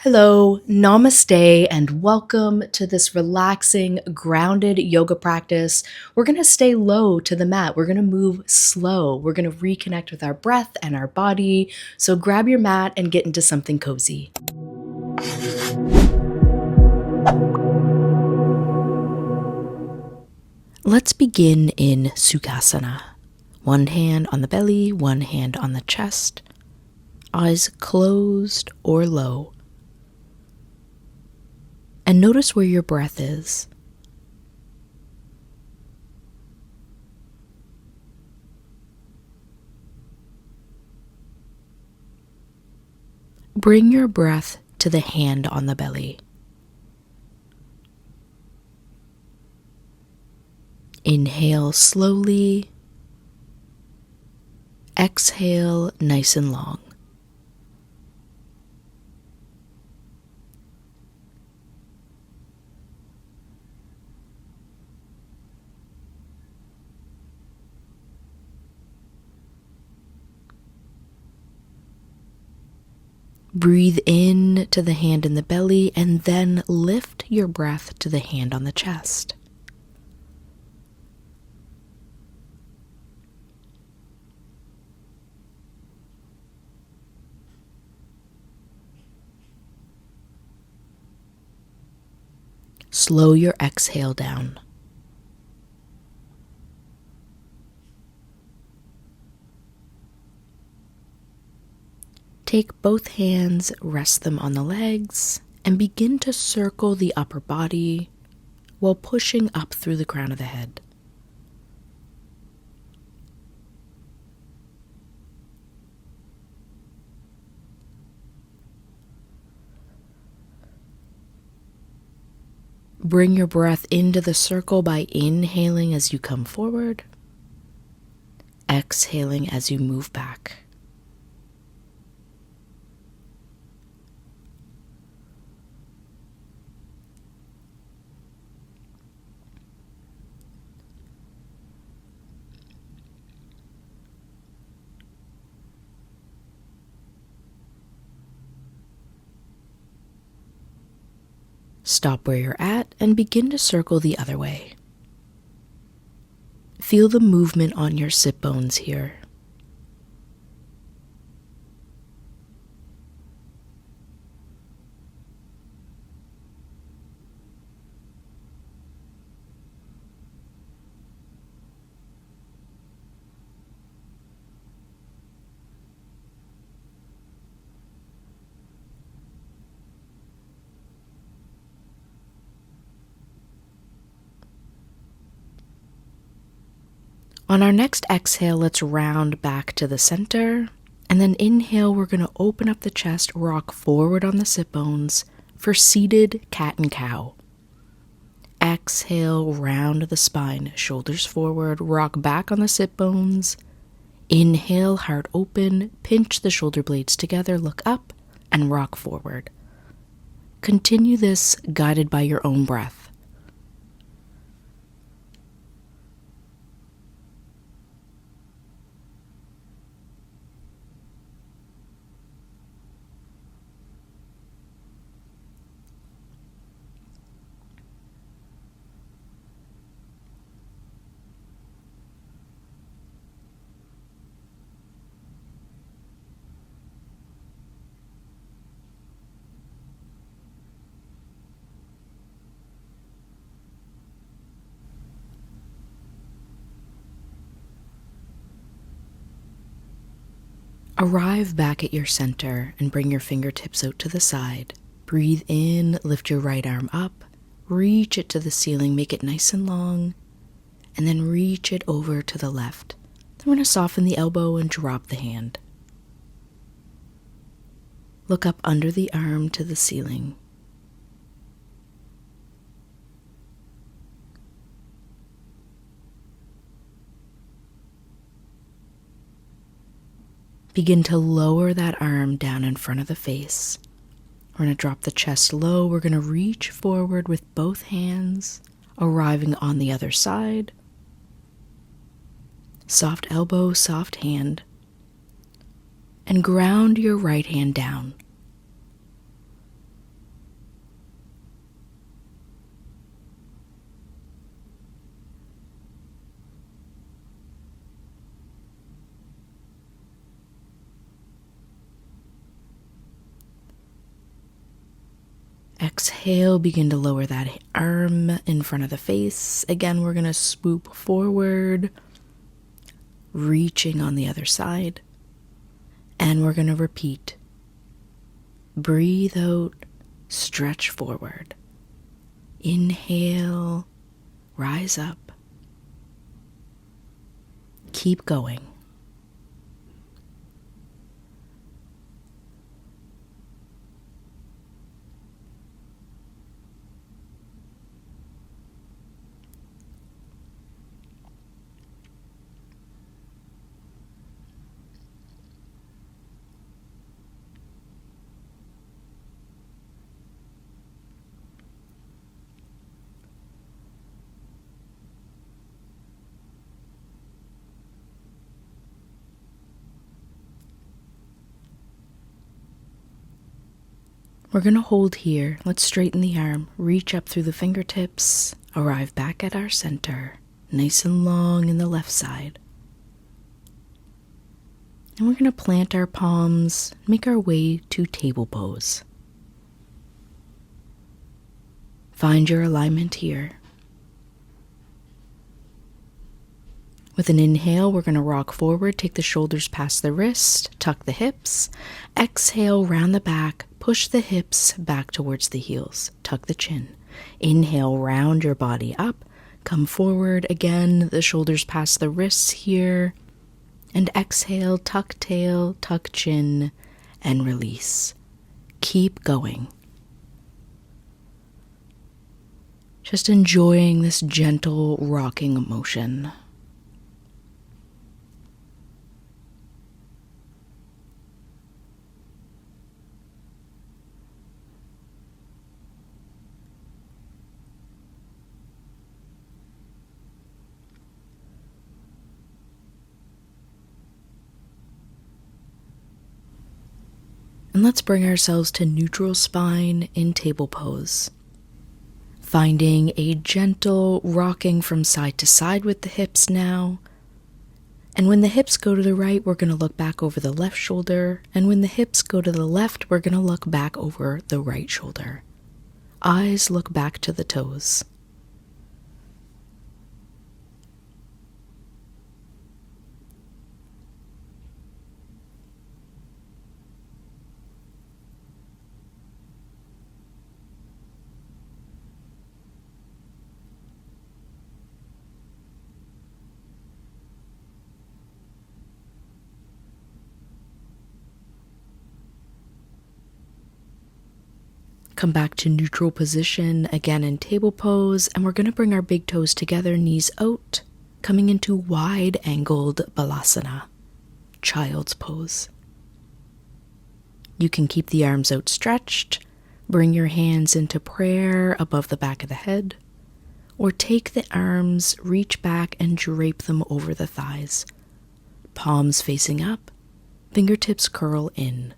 Hello, namaste, and welcome to this relaxing, grounded yoga practice. We're going to stay low to the mat. We're going to move slow. We're going to reconnect with our breath and our body. So grab your mat and get into something cozy. Let's begin in Sukasana. One hand on the belly, one hand on the chest, eyes closed or low. And notice where your breath is. Bring your breath to the hand on the belly. Inhale slowly. Exhale nice and long. Breathe in to the hand in the belly and then lift your breath to the hand on the chest. Slow your exhale down. Take both hands, rest them on the legs, and begin to circle the upper body while pushing up through the crown of the head. Bring your breath into the circle by inhaling as you come forward, exhaling as you move back. Stop where you're at and begin to circle the other way. Feel the movement on your sit bones here. On our next exhale, let's round back to the center. And then inhale, we're going to open up the chest, rock forward on the sit bones for seated cat and cow. Exhale, round the spine, shoulders forward, rock back on the sit bones. Inhale, heart open, pinch the shoulder blades together, look up, and rock forward. Continue this guided by your own breath. Arrive back at your center and bring your fingertips out to the side. Breathe in, lift your right arm up, reach it to the ceiling, make it nice and long, and then reach it over to the left. Then we're going to soften the elbow and drop the hand. Look up under the arm to the ceiling. Begin to lower that arm down in front of the face. We're going to drop the chest low. We're going to reach forward with both hands, arriving on the other side. Soft elbow, soft hand. And ground your right hand down. Exhale, begin to lower that arm in front of the face. Again, we're going to swoop forward, reaching on the other side. And we're going to repeat. Breathe out, stretch forward. Inhale, rise up. Keep going. We're going to hold here. Let's straighten the arm, reach up through the fingertips, arrive back at our center, nice and long in the left side. And we're going to plant our palms, make our way to table pose. Find your alignment here. With an inhale, we're going to rock forward, take the shoulders past the wrist, tuck the hips. Exhale, round the back, push the hips back towards the heels, tuck the chin. Inhale, round your body up, come forward again, the shoulders past the wrists here. And exhale, tuck tail, tuck chin, and release. Keep going. Just enjoying this gentle rocking motion. And let's bring ourselves to neutral spine in table pose. Finding a gentle rocking from side to side with the hips now. And when the hips go to the right, we're going to look back over the left shoulder. And when the hips go to the left, we're going to look back over the right shoulder. Eyes look back to the toes. Come back to neutral position again in table pose, and we're going to bring our big toes together, knees out, coming into wide angled Balasana, child's pose. You can keep the arms outstretched, bring your hands into prayer above the back of the head, or take the arms, reach back and drape them over the thighs. Palms facing up, fingertips curl in.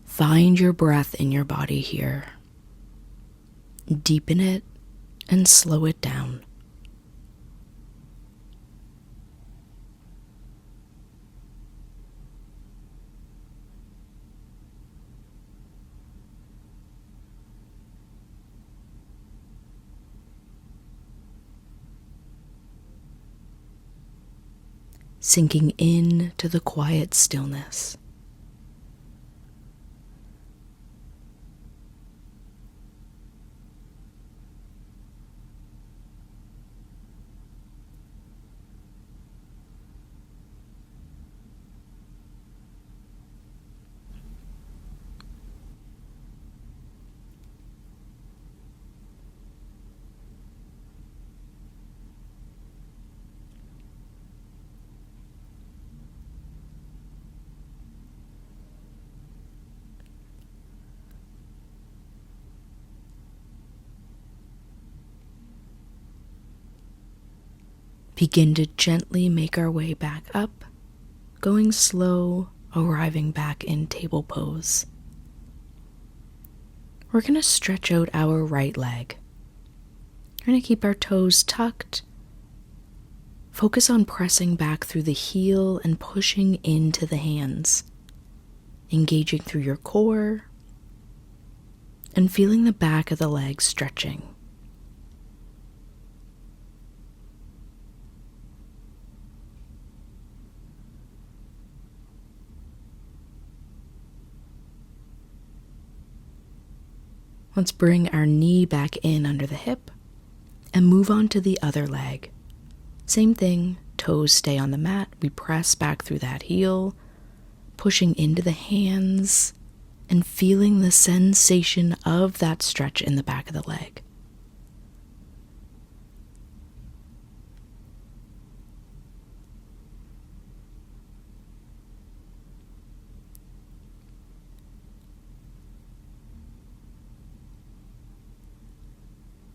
Find your breath in your body here. Deepen it and slow it down. Sinking in to the quiet stillness. Begin to gently make our way back up, going slow, arriving back in table pose. We're going to stretch out our right leg. We're going to keep our toes tucked. Focus on pressing back through the heel and pushing into the hands. engaging through your core and feeling the back of the legs stretching. Let's bring our knee back in under the hip and move on to the other leg. Same thing, toes stay on the mat. We press back through that heel, pushing into the hands and feeling the sensation of that stretch in the back of the leg.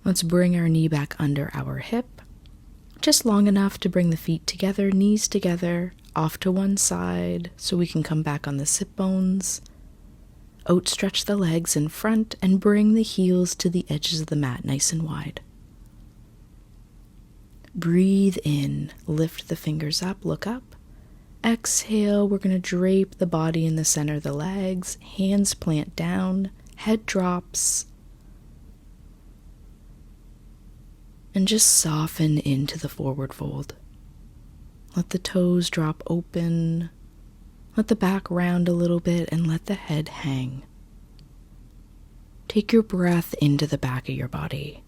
Let's bring our knee back under our hip, just long enough to bring the feet together, knees together, off to one side so we can come back on the sit bones. Outstretch the legs in front and bring the heels to the edges of the mat nice and wide. Breathe in, lift the fingers up, look up. Exhale, we're going to drape the body in the center of the legs, hands plant down, head drops. And just soften into the forward fold. Let the toes drop open. Let the back round a little bit and let the head hang. Take your breath into the back of your body.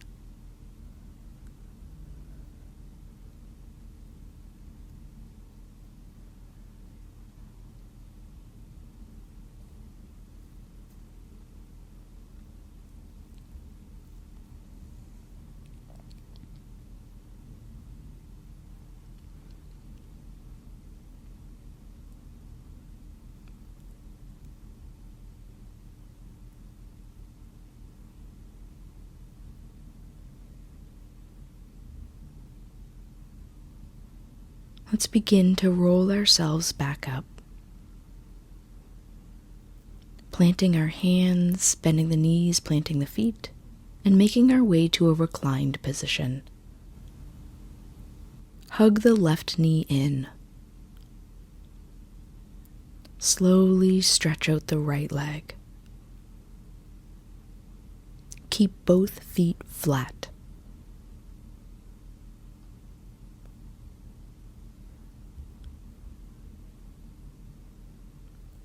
Let's begin to roll ourselves back up. Planting our hands, bending the knees, planting the feet, and making our way to a reclined position. Hug the left knee in. Slowly stretch out the right leg. Keep both feet flat.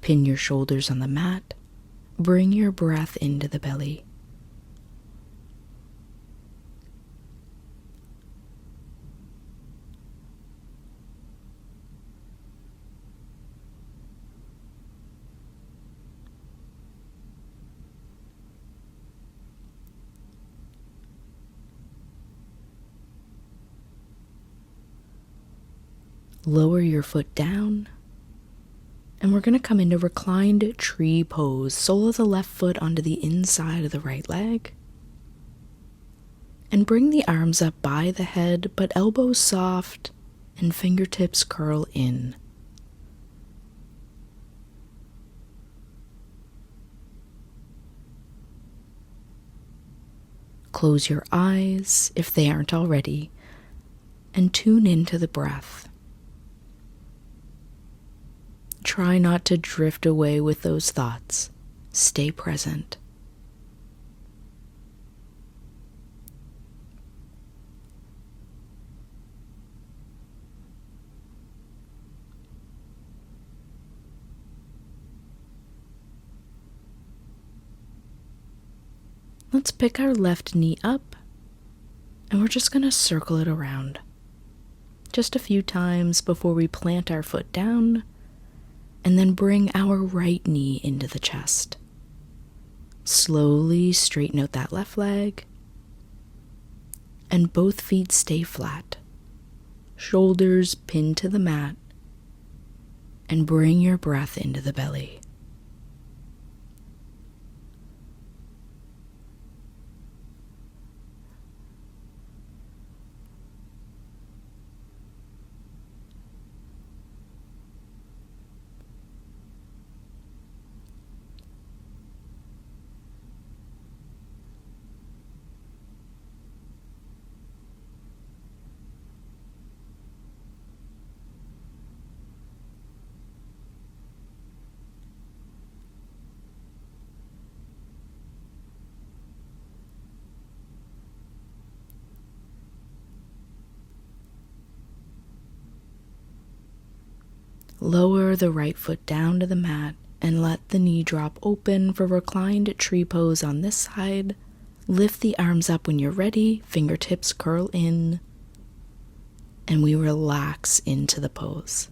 Pin your shoulders on the mat. Bring your breath into the belly. Lower your foot down. And we're going to come into Reclined Tree pose. Sole of the left foot onto the inside of the right leg. And bring the arms up by the head, but elbows soft and fingertips curl in. Close your eyes if they aren't already, and tune into the breath. Try not to drift away with those thoughts. Stay present. Let's pick our left knee up, and we're just going to circle it around. Just a few times before we plant our foot down, and then bring our right knee into the chest. Slowly straighten out that left leg, and both feet stay flat. Shoulders pinned to the mat, and bring your breath into the belly. Lower the right foot down to the mat and let the knee drop open for reclined tree pose on this side. Lift the arms up when you're ready, fingertips curl in, and we relax into the pose.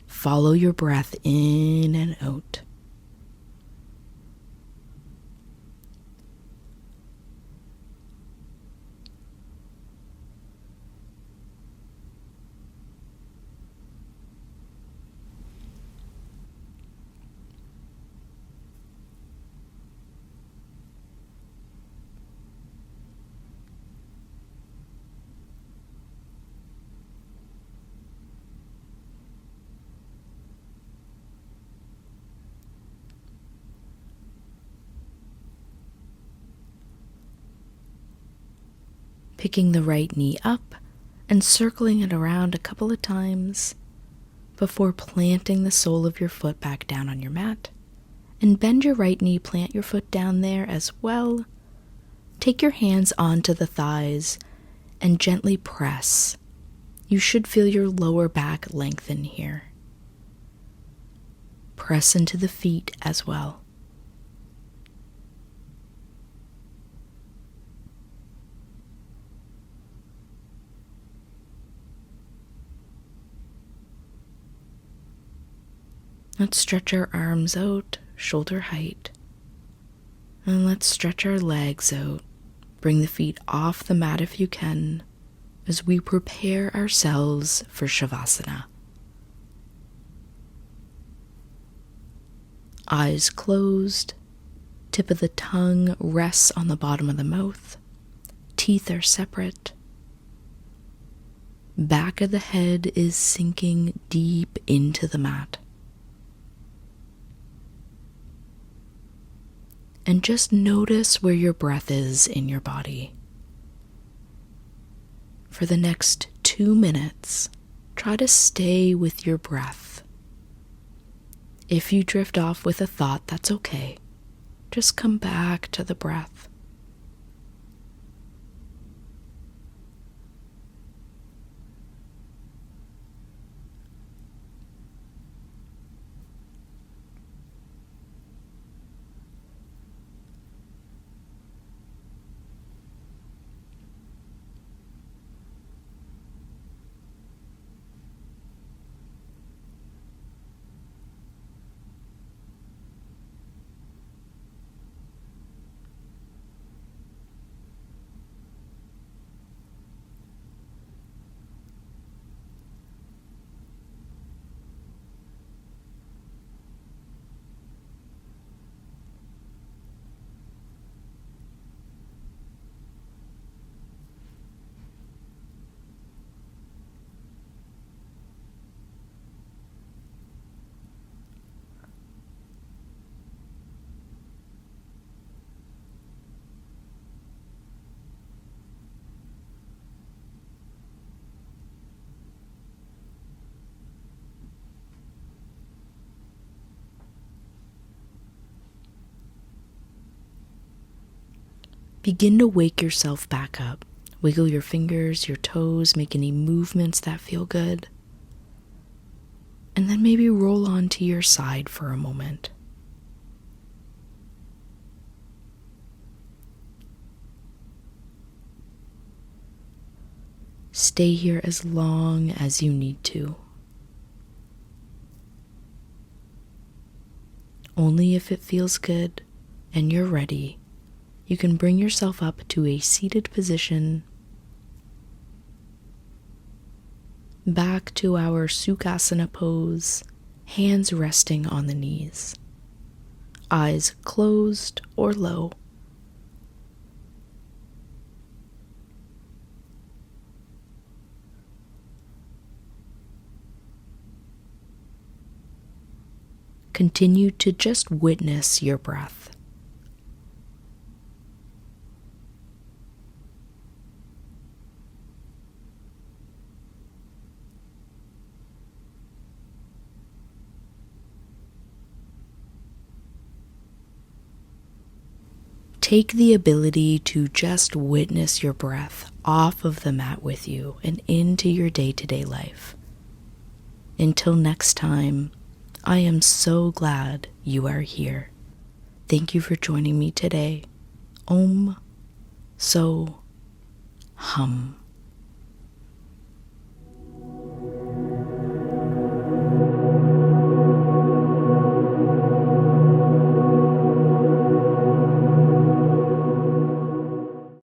Follow your breath in and out. Picking the right knee up and circling it around a couple of times before planting the sole of your foot back down on your mat. And bend your right knee, plant your foot down there as well. Take your hands onto the thighs and gently press. You should feel your lower back lengthen here. Press into the feet as well. Let's stretch our arms out, shoulder height. And let's stretch our legs out. Bring the feet off the mat if you can, as we prepare ourselves for Shavasana. Eyes closed, tip of the tongue rests on the bottom of the mouth, teeth are separate. Back of the head is sinking deep into the mat. And just notice where your breath is in your body. For the next 2 minutes, try to stay with your breath. If you drift off with a thought, that's okay. Just come back to the breath. Begin to wake yourself back up. Wiggle your fingers, your toes, make any movements that feel good. And then maybe roll onto your side for a moment. Stay here as long as you need to. Only if it feels good and you're ready, you can bring yourself up to a seated position, back to our Sukasana pose, hands resting on the knees, eyes closed or low. Continue to just witness your breath. Take the ability to just witness your breath off of the mat with you and into your day-to-day life. Until next time, I am so glad you are here. Thank you for joining me today. Om So Hum.